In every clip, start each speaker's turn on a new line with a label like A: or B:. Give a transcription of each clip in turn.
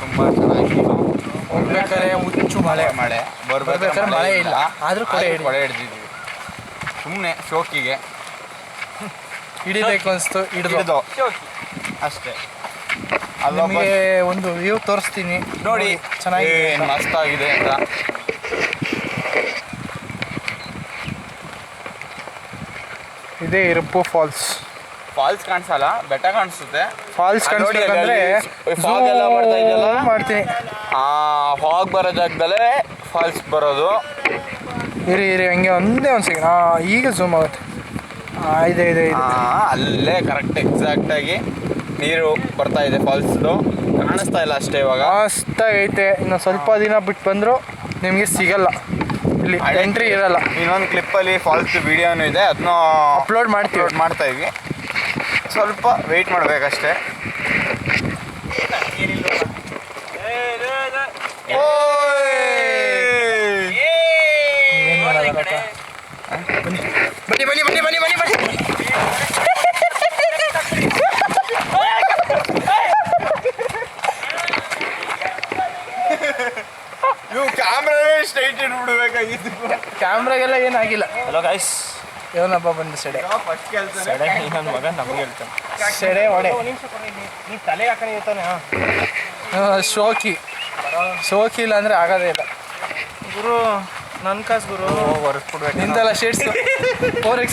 A: ತುಂಬ ಚೆನ್ನಾಗಿ
B: ಹೋಗ್ಬೇಕಾದ್ರೆ ಹುಚ್ಚು
A: ಮಳೆ ಬರ್ಬೇಕಾದ್ರೆ
B: ಮಳೆ ಇಲ್ಲ, ಆದರೂ ಕೊಡೆ
A: ಹಿಡಿದಿದ್ವಿ ಸುಮ್ಮನೆ ಶೋಕಿಗೆ.
B: ಹಿಡಿಬೇಕು ಅನಿಸ್ತು,
A: ಹಿಡಿದು ಅಷ್ಟೇ.
B: ನಿಮಗೆ ಒಂದು ವ್ಯೂ ತೋರಿಸ್ತೀನಿ
A: ನೋಡಿ,
B: ಚೆನ್ನಾಗಿದೆ,
A: ಮಸ್ತಾಗಿದೆ ಅಂತ.
B: ಇದೇ ಇರುಪ್ಪು ಫಾಲ್ಸ್
A: ಕಾಣಿಸಲ್ಲ, ಬೆಟ್ಟ ಕಾಣಿಸುತ್ತೆ.
B: ಫಾಲ್ಸ್ ಕಾಣಿಸ್ಬೇಕಂದ್ರೆ
A: ಫಾಗ್ ಎಲ್ಲ ಬರ್ತಾ ಇದೆಯಲ್ಲ,
B: ಮಾಡ್ತೀನಿ.
A: ಫಾಗ್ ಬರೋ ಜಾಗದಲ್ಲೇ ಫಾಲ್ಸ್ ಬರೋದು.
B: ಇರಿ ಹಂಗೆ ಒಂದೇ ಒಂದು ಸೆಕೆಂಡ್. ಈಗ ಝೂಮ್ ಆಗುತ್ತೆ. ಇದೆ
A: ಅಲ್ಲೇ ಕರೆಕ್ಟ್ ಎಕ್ಸಾಕ್ಟಾಗಿ ನೀರು ಬರ್ತಾ ಇದೆ. ಫಾಲ್ಸ್ದು ಕಾಣಿಸ್ತಾ ಇಲ್ಲ ಅಷ್ಟೇ. ಇವಾಗ
B: ಮಸ್ತಾಗೈತೆ. ಇನ್ನು ಸ್ವಲ್ಪ ದಿನ ಬಿಟ್ಟು ಬಂದರೂ ನಿಮಗೆ ಸಿಗಲ್ಲ, ಇಲ್ಲಿ ಎಂಟ್ರಿ ಇರಲ್ಲ.
A: ಇನ್ನೊಂದು ಕ್ಲಿಪ್ಪಲ್ಲಿ ಫಾಲ್ಸ್ ವಿಡಿಯೋನು ಇದೆ, ಅದನ್ನ
B: ಅಪ್ಲೋಡ್
A: ಮಾಡ್ತಾ ಇದ್ವಿ. ಸ್ವಲ್ಪ ವೆಯ್ಟ್ ಮಾಡಬೇಕಷ್ಟೇ. ಬನ್ನಿ. ನೀವು ಕ್ಯಾಮ್ರಾವೇ ಸ್ಟ್ರೈಟ್ ಇಟ್ಬಿಡ್ಬೇಕಾಗಿತ್ತು.
B: ಕ್ಯಾಮ್ರಾಗೆಲ್ಲ ಏನಾಗಿಲ್ಲ.
C: ಹಲೋ ಗೈಸ್,
B: ಏನಪ್ಪ ಬಂದು ಸೆಡೆ
A: ಫಸ್ಟ್ ಕೆಲಸ
C: ಸೆಡೆ ನನ್ನ ಮಗ ನಮಗೆ ಹೇಳ್ತಾನೆ.
B: ಸೆಡೆ ಒಡೆ
C: ನೀ ತಲೆ ಹಾಕೊಂಡು ಇರ್ತಾನೆ.
B: ಶೋಕಿ ಇಲ್ಲ ಅಂದರೆ ಆಗೋದೇ ಇಲ್ಲ
C: ಗುರು. ನನ್ನ ಕಾಸು ಗುರು,
A: ಒರೆಸ್ಬಿಡ್ಬೇಕು.
B: ನಿಂದೆಲ್ಲ ಶೇಡ್ಸು 4X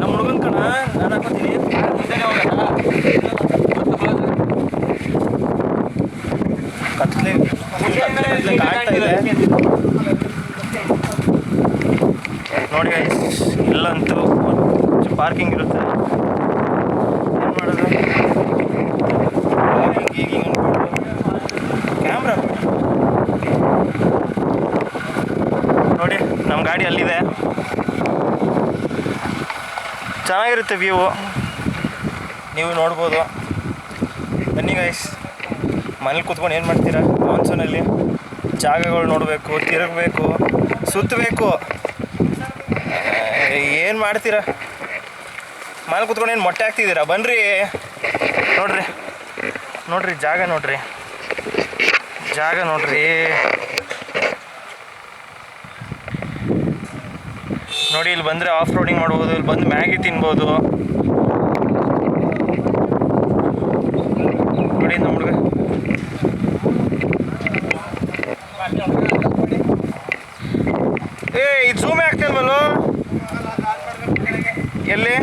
C: ನಮ್ಮ ಹುಡುಗನ ಕಣ ನಾನು ಹಾಕೋತೀನಿ. ಕತ್ಲೆ ಕಾಣ್ತಾ ಇದೆ ನೋಡಿ ಗೈಸ್. ಇಲ್ಲಂತೂ ಪಾರ್ಕಿಂಗ್ ಇರುತ್ತೆ. ಏನು ಮಾಡೋದು? ಈಗ ಕ್ಯಾಮ್ರಾ ನೋಡಿ, ನಮ್ಮ ಗಾಡಿ ಅಲ್ಲಿದೆ. ಚೆನ್ನಾಗಿರುತ್ತೆ ವ್ಯೂ, ನೀವು ನೋಡ್ಬೋದು. ಬನ್ನಿ ಗೈಸ್. ಮನೇಲಿ ಕೂತ್ಕೊಂಡು ಏನು ಮಾಡ್ತೀರಾ? ಮಾನ್ಸೂನಲ್ಲಿ ಜಾಗಗಳು ನೋಡಬೇಕು, ತಿರುಗಬೇಕು, ಸುತ್ತಬೇಕು. ಏನು ಮಾಡ್ತೀರಾ? ಮನೇಲಿ ಕೂತ್ಕೊಂಡು ಏನು ಮೊಟ್ಟೆ ಹಾಕ್ತಿದ್ದೀರಾ? ಬನ್ನಿರಿ, ನೋಡ್ರಿ ಜಾಗ ನೋಡ್ರಿ. ನೋಡಿ, ಇಲ್ಲಿ ಬಂದರೆ ಆಫ್ ರೋಡಿಂಗ್ ಮಾಡ್ಬೋದು, ಇಲ್ಲಿ ಬಂದು ಮ್ಯಾಗಿ ತಿನ್ಬೋದು. ನೋಡಿ ನಮ್ಮ ಹುಡುಗ ಇದು ಝೂಮೇ ಆಗ್ತಿಲ್ವಲ್ಲೋ? ಎಲ್ಲಿ?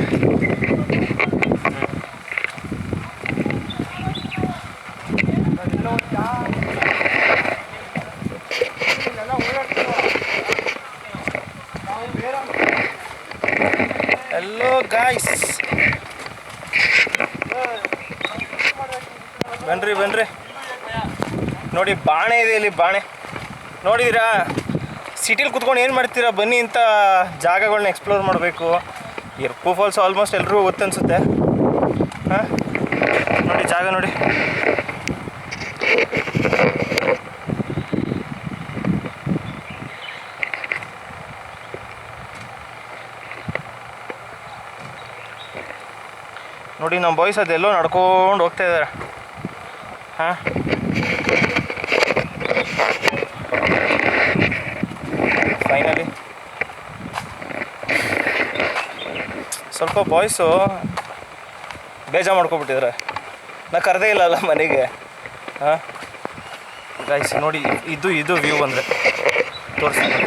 C: ಹಲೋ ಗಾಯ್ಸ್, ಬನ್ರಿ. ನೋಡಿ ಬಾಣೆ ಇದೆ ಇಲ್ಲಿ, ಬಾಣೆ ನೋಡಿದ್ದೀರಾ? ಸಿಟಿಲಿ ಕುತ್ಕೊಂಡು ಏನು ಮಾಡ್ತೀರಾ? ಬನ್ನಿ, ಇಂಥ ಜಾಗಗಳನ್ನ ಎಕ್ಸ್ಪ್ಲೋರ್ ಮಾಡಬೇಕು. ಇರ್ಪು ಫಾಲ್ಸ್ ಆಲ್ಮೋಸ್ಟ್ ಎಲ್ರಿಗೂ ಗೊತ್ತನ್ಸುತ್ತೆ. ಹಾಂ, ನೋಡಿ ಜಾಗ ನೋಡಿ. ನೋಡಿ ನಮ್ಮ ಬಾಯ್ಸ್ ಅದೆಲ್ಲೋ ನಡ್ಕೊಂಡು ಹೋಗ್ತಾ ಇದ್ದಾರೆ. ಹಾಂ, ಫೈನಲಿ ಸ್ವಲ್ಪ ಬಾಯ್ಸು ಬೇಜಾರು ಮಾಡ್ಕೊಬಿಟ್ಟಿದ್ದಾರೆ. ನಾ ಕರೆದೇ ಇಲ್ಲಲ್ಲ ಮನೆಗೆ. ಹಾಂ ಗೈಸ್ ನೋಡಿ, ಇದು ವ್ಯೂ ಅಂದರೆ ತೋರಿಸ್ತೀನಿ.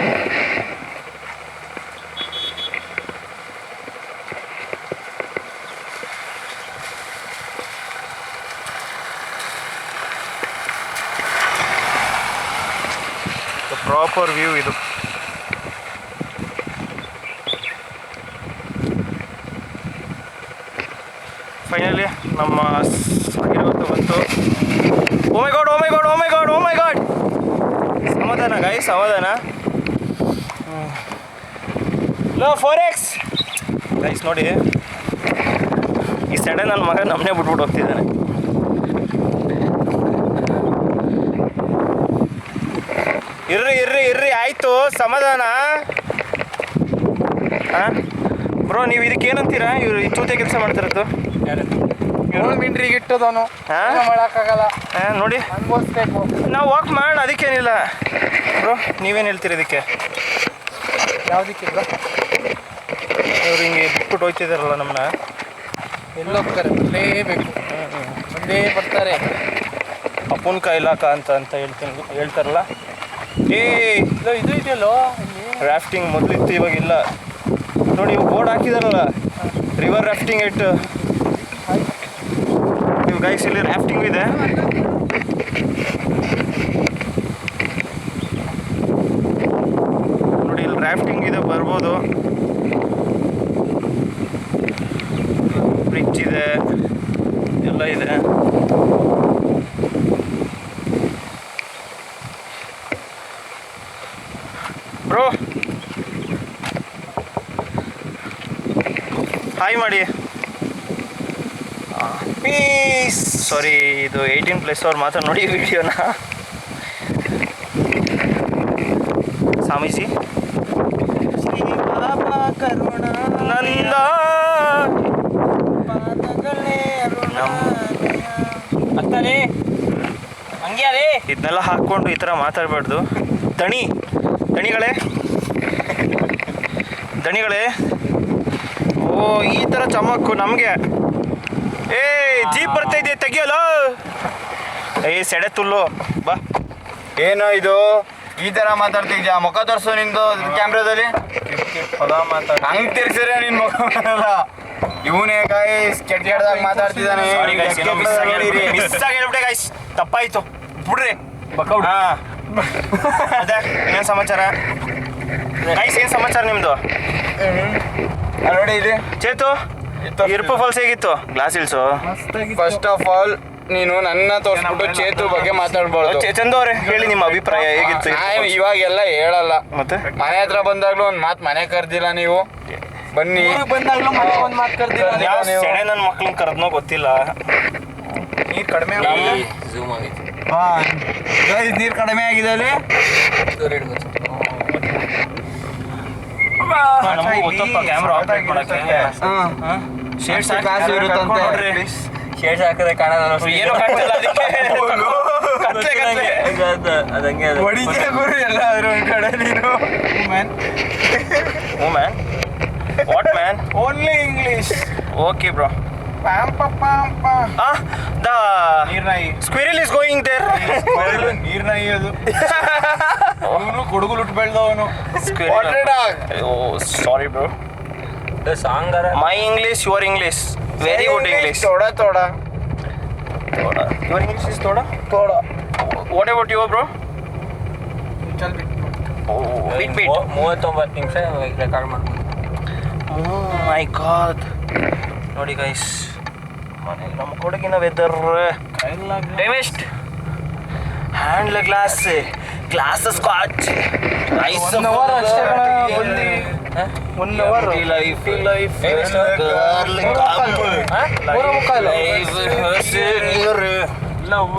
C: ಪ್ರಾಪರ್ ವ್ಯೂ ಇದು. ಫೈನಲಿ ನಮ್ಮ ಆಗಿರೋದು ಬಂತು. ಓ ಮೈ ಗಾಡ್. ಸಮಾಧಾನ ಗೈಸ್, ಸಮಾಧಾನ. ಲೋ 4X ಗೈಸ್ ನೋಡಿ, ಈ ಸೈಡೆ ನನ್ನ ಮಗ ನಮ್ಮನ್ನೇ ಬಿಟ್ಬಿಟ್ಟು ಹೋಗ್ತಿದ್ದಾನೆ. ಇರ್ರಿ ಆಯಿತು, ಸಮಾಧಾನ. ಹಾಂ ಬ್ರೋ, ನೀವು ಇದಕ್ಕೆ ಏನಂತೀರಾ? ಇವರು ಈ ಚೂತೆ ಕೆಲಸ ಮಾಡ್ತಿರೋದು
B: ಏಳು ಮಿಂಟ್ರಿಗೆ ಇಟ್ಟದವನು
C: ಹಾ?
B: ಮಾಡೋಕ್ಕಾಗಲ್ಲ,
C: ನೋಡಿ
B: ಅನ್ಭವಿಸ್ಬೇಕು.
C: ನಾವು ವಾಕ್ ಮಾಡೋಣ, ಅದಕ್ಕೇನಿಲ್ಲ ಬ್ರೋ. ನೀವೇನು ಹೇಳ್ತೀರಿ ಇದಕ್ಕೆ?
B: ಯಾವುದಕ್ಕೆ ಬ್ರೋ?
C: ಅವ್ರು ಹಿಂಗೆ ಬಿಟ್ಬಿಟ್ಟು ಹೋಗ್ತಿದಾರಲ್ಲ ನಮ್ಮನ್ನ.
B: ಎಲ್ಲೋಗ್ತಾರೆ, ಬರಲೇಬೇಕು, ಒಂದೇ ಬರ್ತಾರೆ.
C: ಅಪ್ಪನ ಕೈಲಾಕ ಅಂತ ಹೇಳ್ತಾರಲ್ಲ.
B: ಇದು ಇದೆಯಲ್ಲೋ
C: ರಾಫ್ಟಿಂಗ್ ಮೊದಲಿತ್ತು, ಇವಾಗಿಲ್ಲ ನೋಡಿ. ಇವಾಗ ಬೋರ್ಡ್ ಹಾಕಿದಾರಲ್ಲ, ರಿವರ್ ರಾಫ್ಟಿಂಗ್ ಇಟ್ಟು. ನೀವು ಗೈಸ್ ಇಲ್ಲಿ ರಾಫ್ಟಿಂಗ್ ಇದೆ. ನೋಡಿ ಇಲ್ಲಿ ರಾಫ್ಟಿಂಗ್ ಇದೆ, ಬರ್ಬೋದು. ಬ್ರಿಡ್ಜ್ ಇದೆ, ಎಲ್ಲ ಇದೆ. ಬ್ರೋ ಹಾಯ್ ಮಾಡಿ. ಪೀಸ್. ಸಾರಿ, ಇದು 18+ ಅವ್ರು ಮಾತ್ರ ನೋಡಿ ವಿಡಿಯೋನ. ಸ್ವಾಮೀಜಿ ನಂದ
D: ಅತ್ತಲೇ ಹಂಗೆ ಅದೇ
C: ಇದನ್ನೆಲ್ಲ ಹಾಕ್ಕೊಂಡು ಈ ಥರ ಮಾತಾಡಬಾರ್ದು. ದಣಿಗಳೇ ಓ ಈ ಥರ ಚಮಕ್ಕು ನಮಗೆ. ಜೀಪ್ ಬರ್ತಾ ಇದೆ, ತೆಗಿಯಲ್ಲ. ಸೆಡೆ ತುಲ್ಲು ಬಾ.
A: ಏನೋ ಇದು ಈ ತರ ಮಾತಾಡ್ತಿದ್ಯಾ? ಮುಖ ತೋರ್ಸು ನಿಂದು ಕ್ಯಾಮ್ರಾದಲ್ಲಿ. ಹಂಗ್ ತಿರ್ಸಿದ್ರೆ ನಿನ್ ಮುಖ ಬರಲ್ಲ. ಇವನೇ ಗಾಯ್ಸ್ ಕೆಟ್ಟ ಕೆಟ್ಟದಾಗ ಮಾತಾಡ್ತಿದ್ದಾನೆ.
C: ಮಿಸ್ ಆಗಿ ಹೇಳ್ಬಿಟ್ಟೆ ಗಾಯ್ಸ್, ತಪ್ಪಾಯ್ತು ಬಿಡ್ರಿ. ಅದೇ ಏನ್ ಸಮಾಚಾರ ಗೈಸ್? ಏನ್ ಸಮಾಚಾರ ನಿಮ್ದು?
A: ನೋಡಿ ಇಲ್ಲಿ
C: ಚೇತು, ಇರ್ಪು ಫಾಲ್ಸ್ ಹೇಗಿತ್ತು? Glass hills.
A: First of all ನೀನು ನನ್ನ ತೋರಿಸ್ಬಿಟ್ಟು ಚೇತು ಬಗ್ಗೆ ಮಾತಾಡ್ಬಾರ್ದು.
C: ಚಂದು ಅವರೇ ಹೇಳಿ ನಿಮ್ಮ ಅಭಿಪ್ರಾಯ ಹೇಗಿತ್ತು?
A: ಇವಾಗೆಲ್ಲ ಹೇಳಲ್ಲ.
C: ಮತ್ತೆ
A: ಮನೆ ಹತ್ರ ಬಂದಾಗ್ಲೂ ಒಂದ್ ಮಾತು ಮನೆ ಕರ್ದಿಲ್ಲ ನೀವು. ಬನ್ನಿ
B: ಬಂದಾಗಲೂ ಒಂದು ಮಾತು ಕರ್ದಿಲ್ಲ.
C: ಯಾವ ಸೆಡೆ ನನ್ನ ಮಕ್ಳನ್ನ ಕರೆದ್ನೋ ಗೊತ್ತಿಲ್ಲ.
B: ನೀರು ಕಡಿಮೆ
D: ಝೂಮ್ ಆಗೈತಿ.
A: ನೀರು ಕಡಿಮೆ ಆಗಿದೆ ಅಲ್ಲಿ.
C: ನಮಗೂ ಗೊತ್ತಪ್ಪ ಕ್ಯಾಮ್ರಾ ಆಪರೇಟ್ ಮಾಡಕ್ಕೆ.
A: ಶೇಡ್ಸ್ ಕಾಸು ಇರುತ್ತಂತೆ.
D: ಶೇಡ್ಸ್ ಹಾಕಿದ್ರೆ ಕಾಣೋದು
C: ಏನೋ ಕಾಣ್ತಿಲ್ಲ ಅದಕ್ಕೆ. ಕತ್ಲೆ.
D: ಅದಂಗೆ
A: ಹೊಡಿತೀಯ ಗುರು ಎಲ್ಲಾದ್ರೂ ಒಂದ್ ಕಡೆ ನೀನು.
C: ಹ್ಞೂ man. What man?
B: Only English.
C: Okay bro. The
B: ನೀರ್ನಾಯಿ
C: ಸ್ಕ್ವಿರಲ್ ಇಸ್ ಗೋಯಿಂಗ್ ದೇರ್.
B: ನೀರ್ನಾಯಿ ಅದು. ಅವನು ಕೊಡಗು ಲುಟ್ ಬೆಳ್ದವನು.
C: Sorry bro.
D: Song
C: my English, your English very good English.
A: ತೋಡ
C: ಯುವರ್ ಇಂಗ್ಲಿಷ್ ಇಸ್ ತೋಡ. What about your bro? ಬಿಟ್
D: 39 ನಿಮಿಷ ರೆಕಾರ್ಡ್ ಮಾಡ್ಬೋದು.
C: ಮೈ ಗಾಡ್. ನೋಡಿ ಗೈಸ್, ಮನೆಗೆ ನಮ್ಮ ಕೊಡಗಿನ ವೆದರ್ ಡೆಮಿಸ್ಟ್. ಹ್ಯಾಂಡ್ಲ ಗ್ಲಾಸ್ ಸ್ಕಾಚ್ ಐಸ್.
B: 1 hour ಅಷ್ಟೇ ಕಣ ಬಂದು. 1 hour
C: ಲೈಫ್
B: ಲವ್